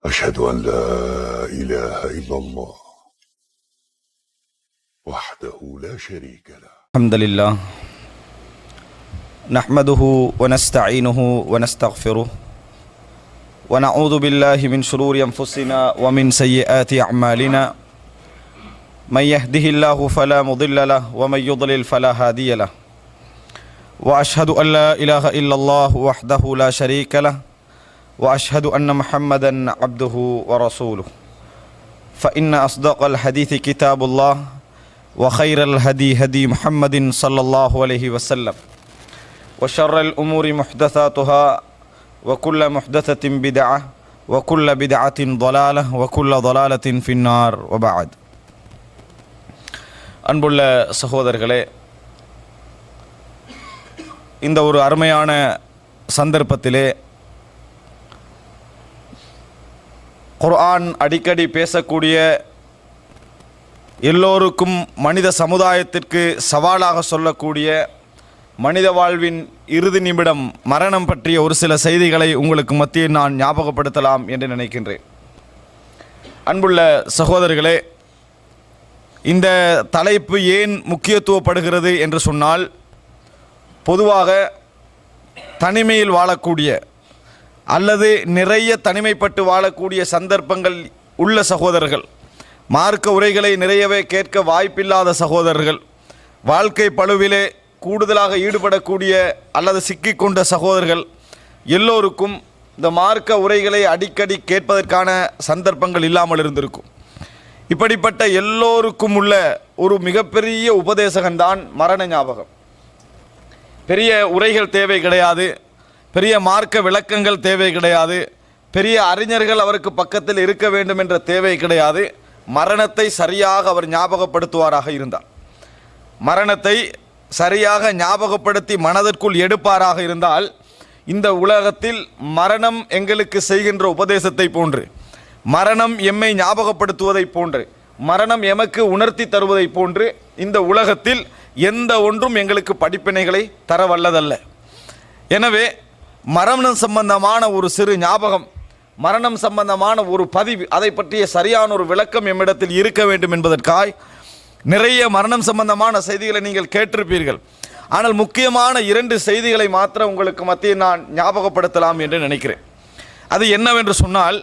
أشهد أن لا إله إلا الله وحده لا شريك له. الحمد لله نحمده ونستعينه ونستغفره ونعوذ بالله من شرور أنفسنا ومن سيئات أعمالنا من يهده الله فلا مضل له ومن يضلل فلا هادي له وأشهد أن لا إله إلا الله وحده لا شريك له وأشهد أن محمدا عبده ورسوله فإن أصدق الحديث كتاب الله وخير الهدي هدي محمد صلى الله عليه وسلم وشر الأمور محدثاتها وكل محدثة بدعة وكل بدعة ضلالة وكل ضلالة في النار وبعد. அன்புள்ள சகோதரர்களே, இந்த ஒரு அருமையான சந்தர்ப்பத்திலே குர்ஆன் அடிக்கடி பேசக்கூடிய, எல்லோருக்கும் மனித சமுதாயத்திற்கு சவாலாக சொல்லக்கூடிய மனித வாழ்வின் இறுதி நிமிடம் மரணம் பற்றிய ஒரு சில செய்திகளை உங்களுக்கு மத்தியில் நான் ஞாபகப்படுத்தலாம் என்று நினைக்கின்றேன். அன்புள்ள சகோதரர்களே, இந்த தலைப்பு ஏன் முக்கியத்துவப்படுகிறது என்று சொன்னால், பொதுவாக தனிமையில் வாழக்கூடிய அல்லது நிறைய தனிமைப்பட்டு வாழக்கூடிய சந்தர்ப்பங்கள் உள்ள சகோதரர்கள், மார்க்க உரைகளை நிறையவே கேட்க வாய்ப்பில்லாத சகோதரர்கள், வாழ்க்கை பளுவிலே கூடுதலாக ஈடுபடக்கூடிய அல்லது சிக்கிக்கொண்ட சகோதரர்கள் எல்லோருக்கும் இந்த மார்க்க உரைகளை அடிக்கடி கேட்பதற்கான சந்தர்ப்பங்கள் இல்லாமல் இருந்திருக்கும். இப்படிப்பட்ட எல்லோருக்கும் உள்ள ஒரு மிகப்பெரிய உபதேசகன்தான் மரண ஞாபகம். பெரிய உரைகள் தேவை கிடையாது, பெரிய மார்க்க விளக்கங்கள் தேவை கிடையாது, பெரிய அறிஞர்கள் அவருக்கு பக்கத்தில் இருக்க வேண்டும் என்ற தேவை கிடையாது. மரணத்தை சரியாக அவர் ஞாபகப்படுத்துவாராக இருந்தார், மரணத்தை சரியாக ஞாபகப்படுத்தி மனதிற்குள் எடுப்பாராக இருந்தால், இந்த உலகத்தில் மரணம் எங்களுக்கு செய்கின்ற உபதேசத்தை போன்று, மரணம் எம்மை ஞாபகப்படுத்துவதை போன்று, மரணம் எமக்கு உணர்த்தி தருவதை போன்று இந்த உலகத்தில் எந்த ஒன்றும் எங்களுக்கு படிப்பினைகளை தர வல்லதல்ல. எனவே மரணம் சம்பந்தமான ஒரு சிறு ஞாபகம், மரணம் சம்பந்தமான ஒரு பதிவு, அதை பற்றிய சரியான ஒரு விளக்கம் எம்மிடத்தில் இருக்க வேண்டும் என்பதற்காய் நிறைய மரணம் சம்பந்தமான செய்திகளை நீங்கள் கேட்டிருப்பீர்கள். ஆனால் முக்கியமான 2 செய்திகளை மாத்திரம் உங்களுக்கு மத்தியில் நான் ஞாபகப்படுத்தலாம் என்று நினைக்கிறேன். அது என்னவென்று சொன்னால்,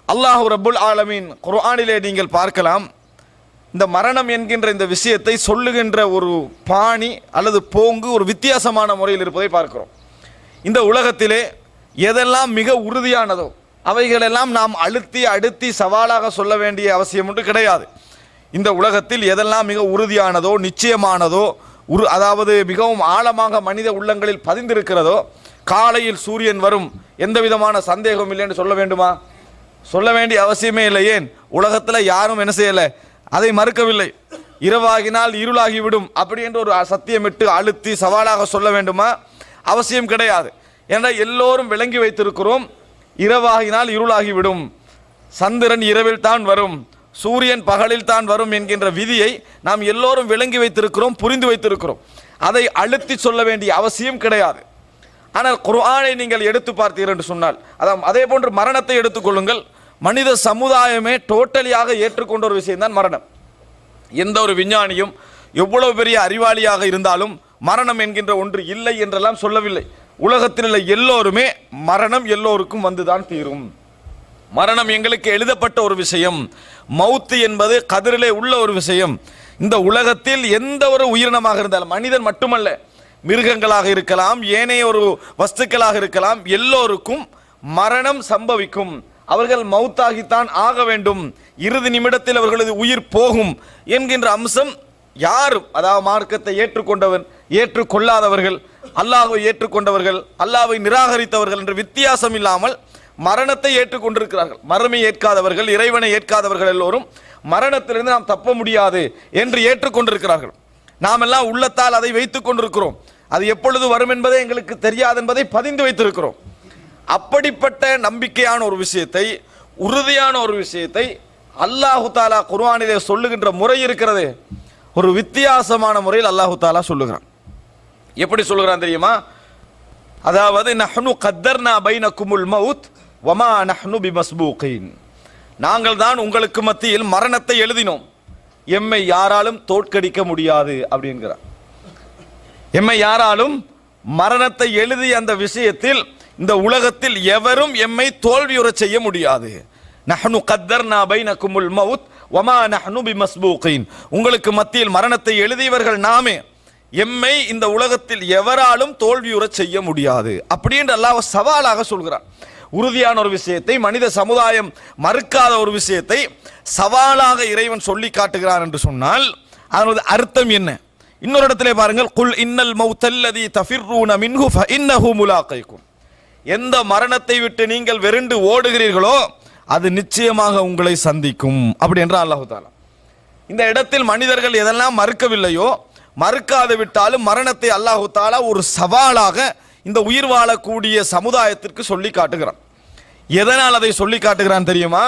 அல்லாஹ் ரப்புல் ஆலமீன் குர்ஆனிலே நீங்கள் பார்க்கலாம், இந்த மரணம் என்கின்ற இந்த விஷயத்தை சொல்லுகின்ற ஒரு பாணி அல்லது போங்கு ஒரு வித்தியாசமான முறையில் இருப்பதை பார்க்கிறோம். இந்த உலகத்திலே எதெல்லாம் மிக உறுதியானதோ அவைகளெல்லாம் நாம் அடுத்தி சவாலாக சொல்ல வேண்டிய அவசியம் ஒன்று கிடையாது. இந்த உலகத்தில் எதெல்லாம் மிக உறுதியானதோ, நிச்சயமானதோ, அதாவது மிகவும் ஆழமாக மனித உள்ளங்களில் பதிந்திருக்கிறதோ, காலையில் சூரியன் வரும், எந்த விதமான சந்தேகம் இல்லை என்று சொல்ல வேண்டுமா? சொல்ல வேண்டிய அவசியமே இல்லை. ஏன்? உலகத்தில் யாரும் என்ன செய்யலை, அதை மறுக்கவில்லை. இரவாகினால் இருளாகிவிடும் அப்படி என்று ஒரு சத்தியமிட்டு அழுத்தி சவாலாக சொல்ல வேண்டுமா? அவசியம் கிடையாது. ஏன்னா எல்லோரும் விளங்கி வைத்திருக்கிறோம், இரவாகினால் இருளாகிவிடும், சந்திரன் இரவில் தான் வரும், சூரியன் பகலில் தான் வரும் என்கின்ற விதியை நாம் எல்லோரும் விளங்கி வைத்திருக்கிறோம், புரிந்து வைத்திருக்கிறோம். அதை அழுத்தி சொல்ல வேண்டிய அவசியம் கிடையாது. ஆனால் குர்ஆனை நீங்கள் எடுத்து பார்த்தீர்கள் என்று சொன்னால், அதே போன்று மரணத்தை எடுத்துக்கொள்ளுங்கள். மனித சமுதாயமே டோட்டலியாக ஏற்றுக்கொண்ட ஒரு விஷயம்தான் மரணம். எந்த ஒரு விஞ்ஞானியும் எவ்வளவு பெரிய அறிவாளியாக இருந்தாலும் மரணம் என்கின்ற ஒன்று இல்லை என்றெல்லாம் சொல்லவில்லை. உலகத்தில் உள்ள எல்லோருமே மரணம் எல்லோருக்கும் வந்துதான் தீரும். மரணம் எங்களுக்கு எழுதப்பட்ட ஒரு விஷயம். மௌத்து என்பது கதிரிலே உள்ள ஒரு விஷயம். இந்த உலகத்தில் எந்த ஒரு உயிரினமாக இருந்தாலும், மனிதன் மட்டுமல்ல, மிருகங்களாக இருக்கலாம், ஏனைய ஒரு வஸ்துக்களாக இருக்கலாம், எல்லோருக்கும் மரணம் சம்பவிக்கும். அவர்கள் மௌத்தாகித்தான் ஆக வேண்டும், இறுதி நிமிடத்தில் அவர்களது உயிர் போகும் என்கின்ற அம்சம் யாரும், அதாவது மார்க்கத்தை ஏற்றுக்கொண்டவன், ஏற்றுக்கொள்ளாதவர்கள், அல்லாஹ்வை ஏற்றுக்கொண்டவர்கள், அல்லாஹ்வை நிராகரித்தவர்கள் என்ற வித்தியாசம் இல்லாமல் மரணத்தை ஏற்றுக்கொண்டிருக்கிறார்கள். மறுமை ஏற்காதவர்கள், இறைவனை ஏற்காதவர்கள் எல்லோரும் மரணத்திலிருந்து நாம் தப்ப முடியாது என்று ஏற்றுக்கொண்டிருக்கிறார்கள். நாம் எல்லாம் உள்ளத்தால் அதை வைத்துக் கொண்டிருக்கிறோம். அது எப்பொழுது வரும் என்பதை எங்களுக்கு தெரியாது என்பதை பதிந்து வைத்திருக்கிறோம். அப்படிப்பட்ட நம்பிக்கையான ஒரு விஷயத்தை, உறுதியான ஒரு விஷயத்தை அல்லாஹு தாலா குர்ஆனிலே சொல்லுகின்ற முறை இருக்கிறது, ஒரு வித்தியாசமான முறையில் அல்லாஹு தாலா சொல்லுகிறான். எப்படி சொல்லுகிறான் தெரியுமா? அதாவது நஹ்னு கத்தர்னா பைனக்குமுல் மவுத் வமா நஹ்னு பிமஸ்பூகீன், நாங்கள் தான் உங்களுக்கு மத்தியில் மரணத்தை எழுதினோம், எம்மை யாராலும் தோற்கடிக்க முடியாது அப்படிங்கிறார். எம்மை யாராலும் மரணத்தை எழுதிய அந்த விஷயத்தில் இந்த உலகத்தில் எவரும் எம்மை தோல்வியுற செய்ய முடியாது. நஹ்னு கத்தர்னா பைனகுமுல் மவுத் வமா நஹ்னு பிமஸ்பூகீன், உங்களுக்கு மத்தியில் மரணத்தை எழுதியவர்கள் நாமே, எம்மை இந்த உலகத்தில் எவராலும் தோல்வியுற செய்ய முடியாது அப்படின்னு அல்லாஹ் சவாலாக சொல்கிறார். உறுதியான ஒரு விஷயத்தை, மனித சமுதாயம் மறுக்காத ஒரு விஷயத்தை சவாலாக இறைவன் சொல்லி காட்டுகிறான் என்று சொன்னால் அதனுடைய அர்த்தம் என்ன? இன்னொரு இடத்திலே பாருங்கள், குல் இன்னல் மௌத்தல்லதி தஃபிர்ரூன மின்ஹு ஃபஇன்னஹு முலாகைக்கும், எந்த மரணத்தை விட்டு நீங்கள் வெறுண்டு ஓடுகிறீர்களோ அது நிச்சயமாக உங்களை சந்திக்கும் அப்படி என்றார் அல்லாஹ் தஆலா. இந்த இடத்தில் மனிதர்கள் எதெல்லாம் மறுக்கவில்லையோ, மறுக்காது விட்டாலும் மரணத்தை அல்லாஹ் தஆலா ஒரு சவாலாக இந்த உயிர் வாழக்கூடிய சமுதாயத்திற்கு சொல்லி காட்டுகிறான். எதனால் அதை சொல்லி காட்டுகிறான் தெரியுமா?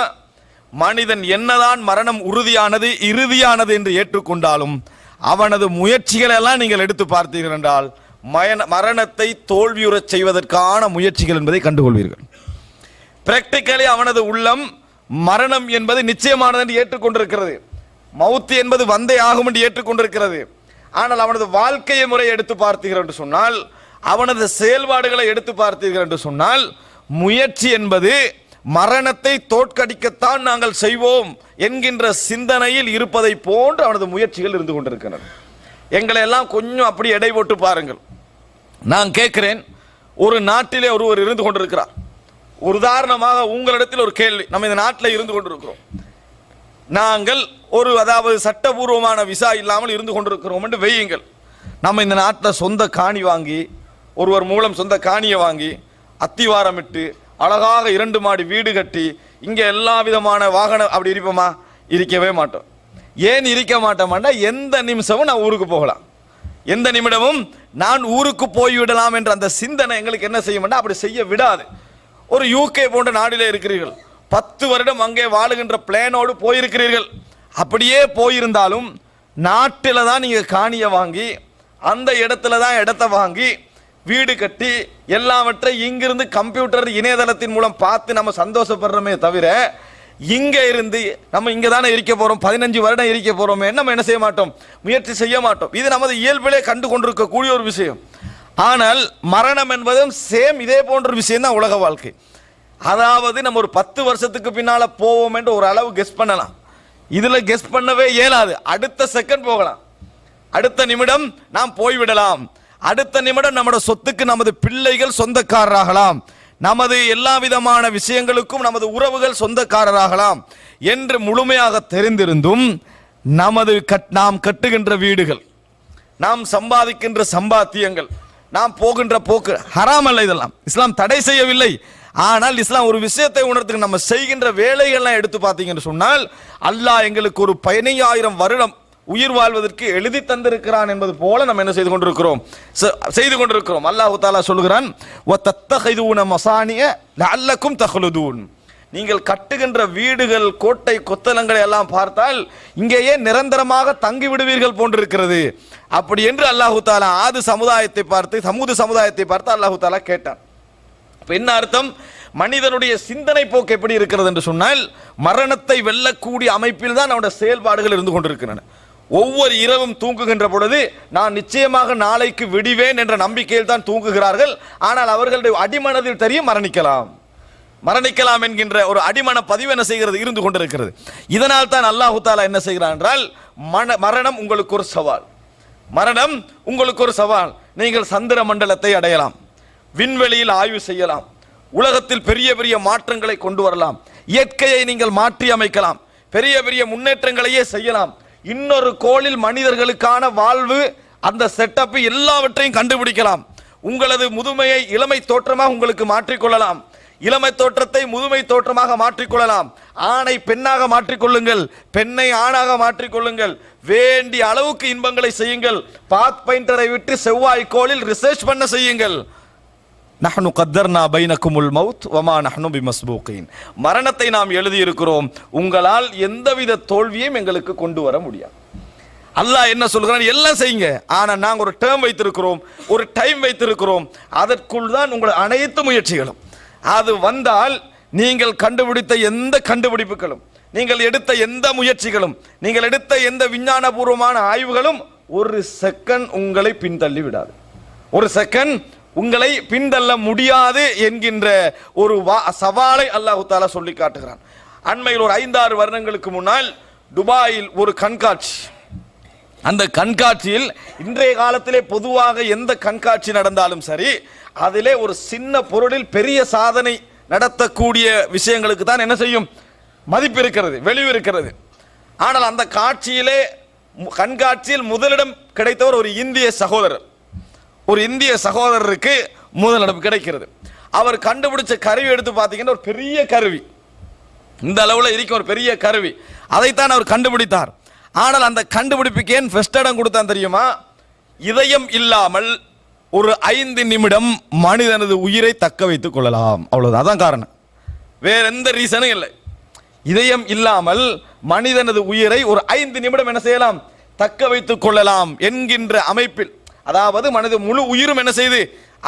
மனிதன் என்னதான் மரணம் உறுதியானது இறுதியானது என்று ஏற்றுக்கொண்டாலும் அவனது முயற்சிகளை எல்லாம் நீங்கள் எடுத்து பார்த்தீர்கள் என்றால் மரணத்தை தோல்வியுறச் செய்வதற்கான முயற்சிகள் என்பதை கண்டுகொள்வீர்கள். பிராக்டிக்கலி அவனது உள்ளம் மரணம் என்பது நிச்சயமானது என்று ஏற்றுக்கொண்டிருக்கிறது, மவுத்து என்பது வந்தே ஆகும் என்று ஏற்றுக்கொண்டிருக்கிறது. ஆனால் அவனது வாழ்க்கையை முறை எடுத்து பார்த்தீர்கள் என்று சொன்னால், அவனது செயல்பாடுகளை எடுத்து பார்த்தீர்கள் என்று சொன்னால், முயற்சி என்பது மரணத்தை தோற்கடிக்கத்தான் நாங்கள் செய்வோம் என்கின்ற சிந்தனையில் இருப்பதை போன்று அவனது முயற்சிகள் இருந்து கொண்டிருக்கின்றன. எங்களை எல்லாம் கொஞ்சம் அப்படி எடை போட்டு பாருங்கள். நான் கேட்கிறேன், ஒரு நாட்டிலே ஒருவர் இருந்து கொண்டிருக்கிறார். ஒரு உதாரணமாக உங்களிடத்தில் ஒரு கேள்வி, நம்ம இந்த நாட்டில் இருந்து கொண்டிருக்கிறோம், நாங்கள் ஒரு அதாவது சட்டபூர்வமான விசா இல்லாமல் இருந்து கொண்டிருக்கிறோம் என்று வையுங்கள். நம்ம இந்த நாட்டில் சொந்த காணி வாங்கி, ஒருவர் மூலம் சொந்த காணியை வாங்கி அத்திவாரமிட்டு அழகாக 2 மாடி வீடு கட்டி இங்கே எல்லா விதமான வாகனம் அப்படி இருப்போமா? இருக்கவே மாட்டோம். ஏன் இருக்க மாட்டோம்னா, எந்த நிமிஷமும் நான் ஊருக்கு போகலாம், எந்த நிமிடமும் நான் ஊருக்கு போய்விடலாம் என்ற அந்த சிந்தனை எங்களுக்கு என்ன செய்யும்னா அப்படி செய்ய விடாது. ஒரு யூகே போன்ற நாட்டிலே இருக்கிறீர்கள், 10 வருடம் அங்கே வாழுகின்ற பிளானோடு போயிருக்கிறீர்கள். அப்படியே போயிருந்தாலும் நாட்டில் தான் நீங்கள் காணியை வாங்கி அந்த இடத்துல தான் இடத்தை வாங்கி வீடு கட்டி எல்லாவற்றையும் இங்கிருந்து கம்ப்யூட்டர் இணையதளத்தின் மூலம் பார்த்து நம்ம சந்தோஷப்படுறோமே தவிர, இங்கே இருந்து நம்ம இங்கே தானே இருக்க போகிறோம், 15 வருடம் இருக்க போகிறோமே, நம்ம என்ன செய்ய மாட்டோம், முயற்சி செய்ய மாட்டோம். இது நமது இயல்பிலே கண்டு கொண்டிருக்கக்கூடிய ஒரு விஷயம். ஆனால் மரணம் என்பதும் சேம் இதே போன்ற விஷயம் தான் உலக வாழ்க்கை. அதாவது நம்ம ஒரு 10 வருஷத்துக்கு பின்னால் போவோம் என்று ஒரு அளவு கெஸ் பண்ணலாம், இதில் கெஸ் பண்ணவே இயலாது. அடுத்த செகண்ட் போகலாம், அடுத்த நிமிடம் நாம் போய்விடலாம், அடுத்த நிமிடம் நமது சொத்துக்கு நமது பிள்ளைகள் சொந்தக்காரராகலாம், நமது எல்லா விதமான விஷயங்களுக்கும் நமது உறவுகள் சொந்தக்காரராகலாம் என்று முழுமையாக தெரிந்திருந்தும் நாம் கட்டுகின்ற வீடுகள், நாம் சம்பாதிக்கின்ற சம்பாத்தியங்கள், நாம் போகின்ற போக்கு ஹராம் அல்ல, இதெல்லாம் இஸ்லாம் தடை செய்யவில்லை. ஆனால் இஸ்லாம் ஒரு விஷயத்தை உணர்த்துக்கு, நம்ம செய்கின்ற வேலைகள்லாம் எடுத்து பார்த்தீங்கன்னு சொன்னால் அல்லாஹ் எங்களுக்கு ஒரு 15,000 வருடம் உயிர் வாழ்வதற்கு எழுதி தந்திருக்கிறான் என்பது போல நம்ம என்ன செய்து கொண்டிருக்கிறோம். அல்லாஹ் தஆலா சொல்கிறான், வத்தத்தகிதுன மசானிய லஅல்லக்கும் தஹ்லுதூன், நீங்கள் கட்டுகின்ற வீடுகள் கோட்டை கொத்தளங்களை எல்லாம் பார்த்தால் இங்கேயே நிரந்தரமாக தங்கி விடுவீர்கள் போன்றிருக்கிறது அப்படி என்று அல்லாஹ் தஆலா ஆது சமுதாயத்தை பார்த்து அல்லாஹ் தஆலா கேட்டான். என்ன அர்த்தம்? மனிதனுடைய சிந்தனை போக்கு எப்படி இருக்கிறது என்று சொன்னால், மரணத்தை வெல்லக்கூடிய அமைப்பில் தான் அவனுடைய செயல்பாடுகள் இருந்து கொண்டிருக்கின்றன. ஒவ்வொரு இரவும் தூங்குகின்ற பொழுது நான் நிச்சயமாக நாளைக்கு விடுவேன் என்ற நம்பிக்கையில் தான் தூங்குகிறார்கள். ஆனால் அவர்களுடைய அடிமனதில் தெரியும் மரணிக்கலாம் என்கின்ற ஒரு அடிமன பதிவு என்ன செய்கிறது, இருந்து கொண்டிருக்கிறது. இதனால் தான் அல்லாஹ் தஆலா என்ன செய்கிறான் என்றால், மரணம் உங்களுக்கு ஒரு சவால், மரணம் உங்களுக்கு ஒரு சவால். நீங்கள் சந்திர மண்டலத்தை அடையலாம், விண்வெளியில் ஆய்வு செய்யலாம், உலகத்தில் பெரிய பெரிய மாற்றங்களை கொண்டு வரலாம், இயற்கையை நீங்கள் மாற்றி அமைக்கலாம், பெரிய பெரிய முன்னேற்றங்களையே செய்யலாம், இன்னொரு கோளில் மனிதர்களுக்கான வாழ்வு அந்த செட்டப் எல்லாவற்றையும் கண்டுபிடிக்கலாம், உங்களது முதுமையை இளமை தோற்றமாக உங்களுக்கு மாற்றிக்கொள்ளலாம், இளமை தோற்றத்தை முதுமை தோற்றமாக மாற்றிக்கொள்ளலாம், ஆணை பெண்ணாக மாற்றிக்கொள்ளுங்கள், பெண்ணை ஆணாக மாற்றிக்கொள்ளுங்கள், வேண்டிய அளவுக்கு இன்பங்களை செய்யுங்கள், பாத் பெயிண்டரை விட்டு செவ்வாய் கோளில் ரிசர்ச் பண்ண செய்யுங்கள். நஹ்னு கத்தர்னா பைனகுமுல் மவுத் வமா நஹ்னு பிமஸ்பூகீன், மரணத்தை நாம் எழுதி இருக்கிறோம், உங்களால் எந்தவித தோல்வியையும் எங்களுக்கு கொண்டு வர முடியாது. அல்லாஹ் என்ன சொல்கிறான், எல்லாம் செய்யுங்க, ஆனால் நாங்கள் ஒரு டேர்ம் வைத்திருக்கிறோம், ஒரு டைம் வைத்திருக்கிறோம், அதற்குள் தான் உங்கள் அனைத்து முயற்சிகளும். அது வந்தால் நீங்கள் கண்டுபிடித்த எந்த கண்டுபிடிப்புகளும், நீங்கள் எடுத்த எந்த முயற்சிகளும், நீங்கள் எடுத்த எந்த விஞ்ஞானபூர்வமான ஆய்வுகளும் ஒரு செகண்ட் உங்களை பின்தள்ளி விடாது. ஒரு செகண்ட் உங்களை பின்தள்ள முடியாது என்கின்ற ஒரு சவாலை அல்லாஹ் தஆலா சொல்லி காட்டுகிறான். அண்மையில் ஒரு 5-6 வருடங்களுக்கு முன்னால் துபாயில் ஒரு கண்காட்சி, அந்த கண்காட்சியில் இன்றைய காலத்திலே பொதுவாக எந்த கண்காட்சி நடந்தாலும் சரி, அதிலே ஒரு சின்ன பொருளில் பெரிய சாதனை நடத்தக்கூடிய விஷயங்களுக்கு தான் என்ன செய்யும், மதிப்பு இருக்கிறது, வெளிவு இருக்கிறது. ஆனால் அந்த காட்சியிலே கண்காட்சியில் முதலிடம் கிடைத்தவர் ஒரு இந்திய சகோதரர். ஒரு இந்திய சகோதரருக்கு முதலிடம் கிடைக்கிறது. அவர் கண்டுபிடிச்ச கருவி எடுத்து பார்த்தீங்கன்னா ஒரு பெரிய கருவி, இந்த அளவில் இருக்கும் ஒரு பெரிய கருவி, அதைத்தான் அவர் கண்டுபிடித்தார். ஆனால் அந்த கண்டுபிடிப்புக்கு ஏன் ஃபர்ஸ்ட் இடம் கொடுத்தான் தெரியுமா? இதயம் இல்லாமல் ஒரு 5 நிமிடம் மனிதனது உயிரை தக்க வைத்துக் கொள்ளலாம், அவ்வளவுதான். அதான் காரணம், வேற எந்த ரீசனும் இல்லை. இதயம் இல்லாமல் மனிதனது உயிரை ஒரு 5 நிமிடம் என்ன செய்யலாம், தக்க வைத்துக் கொள்ளலாம் என்கின்ற அமைப்பில், அதாவது மனித முழு உயிரும் என்ன செய்து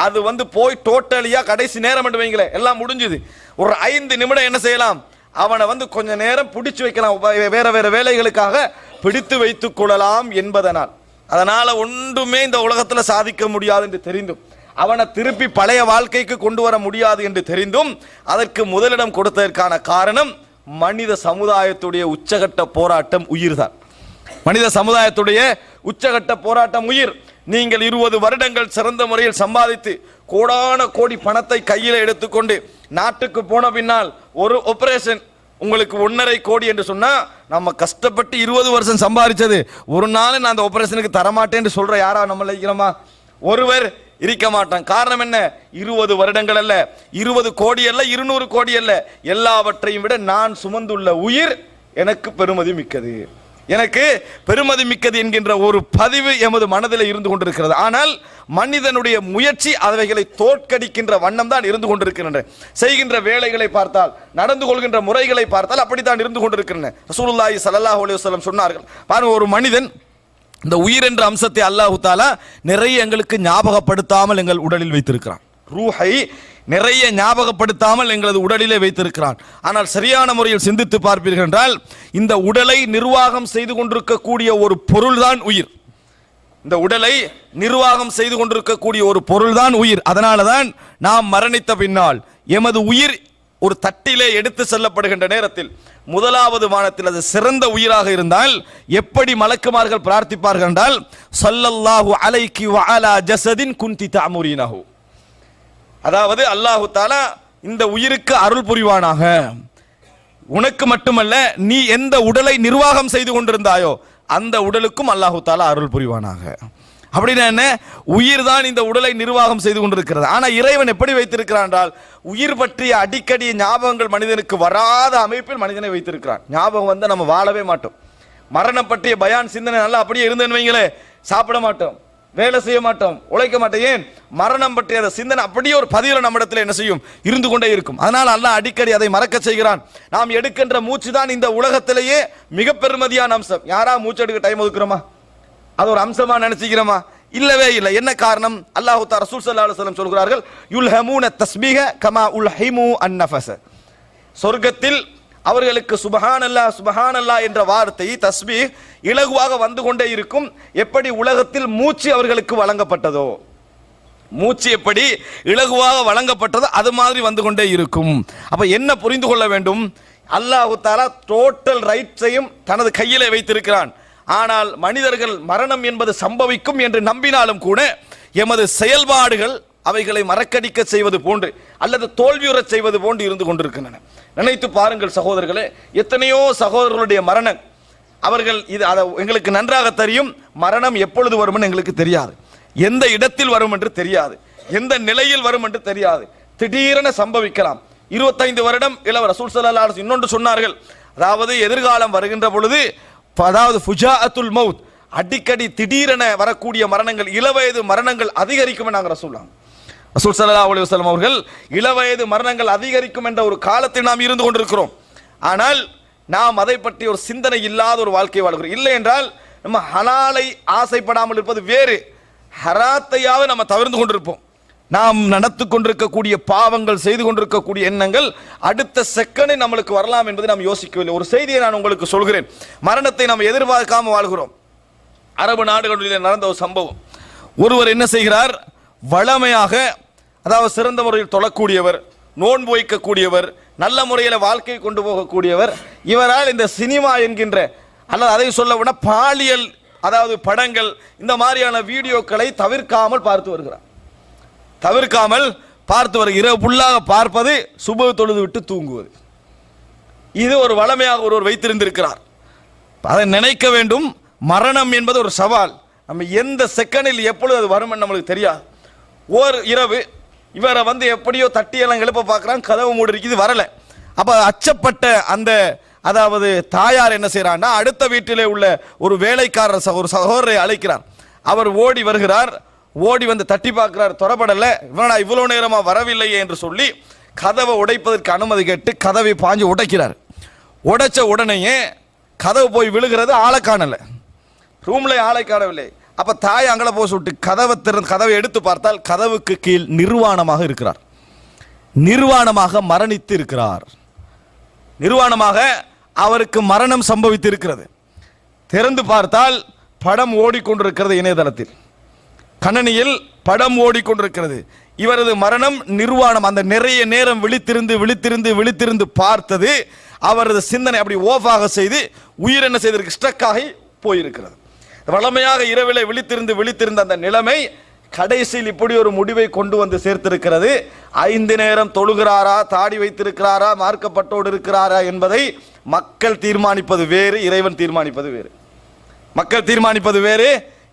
அது போய் டோட்டலியா கடைசி நேரம் என்று வைங்களேன், எல்லாம் முடிஞ்சுது. ஒரு 5 நிமிடம் என்ன செய்யலாம், அவனை கொஞ்ச நேரம் பிடிச்சு வைக்கலாம், வேற வேற வேலைகளுக்காக பிடித்து வைத்துக் கொள்ளலாம் என்பதனால். அதனால ஒன்றுமே இந்த உலகத்தில் சாதிக்க முடியாது என்று தெரிந்தும், அவனை திருப்பி பழைய வாழ்க்கைக்கு கொண்டு வர முடியாது என்று தெரிந்தும் அதற்கு முதலிடம் கொடுத்ததற்கான காரணம் மனித சமுதாயத்துடைய உச்சகட்ட போராட்டம் உயிர்தான். மனித சமுதாயத்துடைய உச்சகட்ட போராட்டம் உயிர். நீங்கள் 20 வருடங்கள் சிறந்த முறையில் சம்பாதித்து கோடான கோடி பணத்தை கையில் எடுத்துக்கொண்டு நாட்டுக்கு போன பின்னால் ஒரு ஆபரேஷன் உங்களுக்கு 1.5 கோடி என்று சொன்னா, நம்ம கஷ்டப்பட்டு 20 வருஷம் சம்பாதிச்சது ஒரு நாள் நான் அந்த ஆபரேஷனுக்கு தரமாட்டேன் என்று சொல்ற யாரா நம்ம இருக்கிறோமா? ஒருவர் இருக்க மாட்டான். காரணம் என்ன? 20 வருடங்கள் அல்ல, 20 கோடி அல்ல, 200 கோடி அல்ல, எல்லாவற்றையும் விட நான் சுமந்துள்ள உயிர் எனக்கு பெருமதி மிக்கது, எனக்கு பெருமதி மிக்கது என்கின்ற ஒரு பதிவு எமது மனதில் இருந்து கொண்டிருக்கிறது. ஆனால் மனிதனுடைய முயற்சி அவைகளை தோற்கடிக்கின்ற வண்ணம் தான் இருந்து கொண்டிருக்கின்றன. செய்கின்ற வேலைகளை பார்த்தால், நடந்து கொள்கின்ற முறைகளை பார்த்தால் அப்படித்தான் இருந்து கொண்டிருக்கின்றன. ரசூலுல்லாஹி ஸல்லல்லாஹு அலைஹி வஸல்லம் சொன்னார்கள், பாருங்க, ஒரு மனிதன் இந்த உயிர் என்ற அம்சத்தை அல்லாஹ் தஆலா நிறைய எங்களுக்கு ஞாபகப்படுத்தாமல் எங்கள் உடலில் வைத்திருக்கிறான். ரூஹை நிறைய ஞாபகப்படுத்தாமல் எங்களது உடலிலே வைத்திருக்கிறான். ஆனால் சரியான முறையில் சிந்தித்து பார்ப்பீர்கள் என்றால், இந்த உடலை நிர்வாகம் செய்து கொண்டிருக்கக்கூடிய ஒரு பொருள் தான் உயிர். இந்த உடலை நிர்வாகம் செய்து கொண்டிருக்கக்கூடிய ஒரு பொருள் தான் உயிர். அதனால தான் நாம் மரணித்த பின்னால் எமது உயிர் ஒரு தட்டிலே எடுத்து செல்லப்படுகின்ற நேரத்தில் முதலாவது வானத்தில் அது சிறந்த உயிராக இருந்தால் எப்படி மலக்குமார்கள் பிரார்த்திப்பார்கள் என்றால், ஸல்லல்லாஹு அலைஹி வ அலா ஜஸதின் குன்தி தஅமுரினஹு, அதாவது அல்லாஹ் தஆலா இந்த உயிருக்கு அருள் புரிவானாக, உனக்கு மட்டுமல்ல நீ எந்த உடலை நிர்வாகம் செய்து கொண்டிருந்தாயோ அந்த உடலுக்கும் அல்லாஹ் தஆலா அருள் புரிவானாக. அப்படின்னா என்ன? உயிர் தான் இந்த உடலை நிர்வாகம் செய்து கொண்டிருக்கிறது. ஆனா இறைவன் எப்படி வைத்திருக்கிறான் என்றால், உயிர் பற்றிய அடிக்கடி ஞாபகங்கள் மனிதனுக்கு வராத அமைப்பில் மனிதனை வைத்திருக்கிறான். ஞாபகம் வந்து நம்ம வாழவே மாட்டோம். மரணம் பற்றிய பயான் சிந்தனை நல்லா அப்படியே இருந்தேன்னு வைங்களே, சாப்பிட மாட்டோம், வேலை செய்ய மாட்டோம், உழைக்க மாட்டோம். ஏன்? மரணம் பற்றிய சிந்தனை அப்படியே ஒரு பதிவில் நம்மிடத்தில் என்ன செய்யும், இருந்து கொண்டே இருக்கும். அதனால் அல்லாஹ் அடிக்கடி அதை மறக்க செய்கிறான். நாம் எடுக்கின்ற மூச்சு தான் இந்த உலகத்திலேயே மிக பெருமதியான அம்சம். யாரா மூச்சு எடுக்க டைம் ஒதுக்குறோமா? அது ஒரு அம்சமா நினைச்சுக்கிறோமா? இல்லவே இல்லை. என்ன காரணம்? அல்லாஹ் தஆலா ரசூல் ஸல்லல்லாஹு அலைஹி வஸல்லம் சொல்கிறார்கள், யுல்ஹமூன தஸ்பீஹ கமா உல்ஹிமு அன்-நஃபஸ. சொர்க்கத்தில் அவர்களுக்கு சுப்ஹானல்லாஹ் சுப்ஹானல்லாஹ் என்ற வார்த்தை தஸ்பீஹ் இலகுவாக வந்து கொண்டே இருக்கும். எப்படி உலகத்தில் மூச்சு அவர்களுக்கு வழங்கப்பட்டதோ, மூச்சு எப்படி இலகுவாக வழங்கப்பட்டதோ அது மாதிரி வந்து கொண்டே இருக்கும். அப்ப என்ன புரிந்து கொள்ள வேண்டும்? அல்லாஹ் தஆலா டோட்டல் ரைட்ஸையும் தனது கையிலே வைத்திருக்கிறான். ஆனால் மனிதர்கள் மரணம் என்பது சம்பவிக்கும் என்று நம்பினாலும் கூட எமது செயல்பாடுகள் அவைகளை மறக்கடிக்க செய்வது போன்று அல்லது தோல்வியுறச் செய்வது போன்று இருந்து கொண்டிருக்கின்றன. நினைத்து பாருங்கள் சகோதரர்களே, எத்தனையோ சகோதரர்களுடைய மரணம், அவர்கள் இது எங்களுக்கு நன்றாக தெரியும், மரணம் எப்பொழுது வரும் எங்களுக்கு தெரியாது, எந்த இடத்தில் வரும் என்று தெரியாது, எந்த நிலையில் வரும் என்று தெரியாது, திடீரென சம்பவிக்கலாம். 25 வருடம் இளவர் ரசூல் ஸல்லல்லாஹு அலைஹி வஸல்லம் இன்னொன்று சொன்னார்கள், அதாவது எதிர்காலம் வருகின்ற பொழுது, அதாவது ஃபுஜாஅத்துல் மௌத், அடிக்கடி திடீரென வரக்கூடிய மரணங்கள், இளவயது மரணங்கள் அதிகரிக்கும் என்ற ரசூல் ஸல்லல்லாஹு அலைஹி வஸல்லம் அவர்கள் இளவயது மரணங்கள் அதிகரிக்கும் என்ற ஒரு காலத்தில் நாம் இருந்து கொண்டிருக்கிறோம். ஆனால் நாம் அதை பற்றி ஒரு சிந்தனை இல்லாத ஒரு வாழ்க்கை வாழ்கிறோம். இல்லை என்றால் நம்ம ஹலாலை ஆசைப்படாமல் இருப்பது வேறு, ஹராத்தையாவது நம்ம தவிர்த்து கொண்டிருப்போம். நாம் நடத்து கொண்டிருக்கக்கூடிய பாவங்கள், செய்து கொண்டிருக்கக்கூடிய எண்ணங்கள் அடுத்த செகண்டை நம்மளுக்கு வரலாம் என்பதை நாம் யோசிக்கவில்லை. ஒரு செய்தியை நான் உங்களுக்கு சொல்கிறேன். மரணத்தை நாம் எதிர்பார்க்காம வாழ்கிறோம். அரபு நாடுகளில் நடந்த ஒரு சம்பவம். ஒருவர் என்ன செய்கிறார், வளமையாக, அதாவது சிறந்த முறையில் தொழக்கூடியவர், நோன்பு வைக்கக்கூடியவர், நல்ல முறையில் வாழ்க்கையை கொண்டு போகக்கூடியவர், இவரால் இந்த சினிமா என்கின்ற, அல்லது அதை சொல்ல பாலியல், அதாவது படங்கள், இந்த மாதிரியான வீடியோக்களை தவிர்க்காமல் பார்த்து வருகிறார். இரவு புல்லாக பார்ப்பது, சுப தொழுது விட்டு தூங்குவது, இது ஒரு வளமையாக ஒருவர் வைத்திருந்திருக்கிறார். அதை நினைக்க வேண்டும். மரணம் என்பது ஒரு சவால். நம்ம எந்த செகண்டில் எப்பொழுது அது வரும் நம்மளுக்கு தெரியாது. ஒரு இரவு இவரை எப்படியோ தட்டியெல்லாம் எழுப்ப பார்க்குறான், கதவு மூடி இருக்குது, வரல. அப்போ அச்சப்பட்ட அந்த, அதாவது தாயார் என்ன செய்யறான்னா, அடுத்த வீட்டிலே உள்ள ஒரு வேலைக்காரர், ஒரு சகோதரரை அழைக்கிறார். அவர் ஓடி வருகிறார். ஓடி வந்து தட்டி பார்க்கிறார், தொடப்படலை. இவ்வளோ நேரமா வரவில்லையே என்று சொல்லி கதவை உடைப்பதற்கு அனுமதி கேட்டு கதவை பாஞ்சு உடைக்கிறார். உடைச்ச உடனேயே கதவு போய் விழுகிறது, ஆளை காணலை, ரூம்ல ஆளை காணவில்லை. அப்ப தாய் அங்கே போய் விட்டு கதவை எடுத்து பார்த்தால் கதவுக்கு கீழ் நிர்வாணமாக இருக்கிறார். நிர்வாணமாக மரணித்து இருக்கிறார். நிர்வாணமாக அவருக்கு மரணம் சம்பவித்து இருக்கிறது. திறந்து பார்த்தால் படம் ஓடிக்கொண்டிருக்கிறது, இணையதளத்தில் கணனியில் படம் ஓடிக்கொண்டிருக்கிறது. இவரது மரணம் நிர்வாணம். அந்த நிறைய நேரம் விழித்திருந்து பார்த்தது அவரது சிந்தனை அப்படி ஓஃபாக செய்து உயிர் என்ன செய்திருக்கு, ஸ்ட்ரக் ஆகி போயிருக்கிறது. வளமையாக இரவிலே விழித்திருந்த அந்த நிலைமை கடைசியில் இப்படி ஒரு முடிவை கொண்டு வந்து சேர்த்திருக்கிறது. 5 நேரம் தொழுகிறாரா, தாடி வைத்திருக்கிறாரா, மார்க்கப்பட்டோடு இருக்கிறாரா என்பதை மக்கள் தீர்மானிப்பது வேறு, இறைவன் தீர்மானிப்பது வேறு. மக்கள் தீர்மானிப்பது வேறு,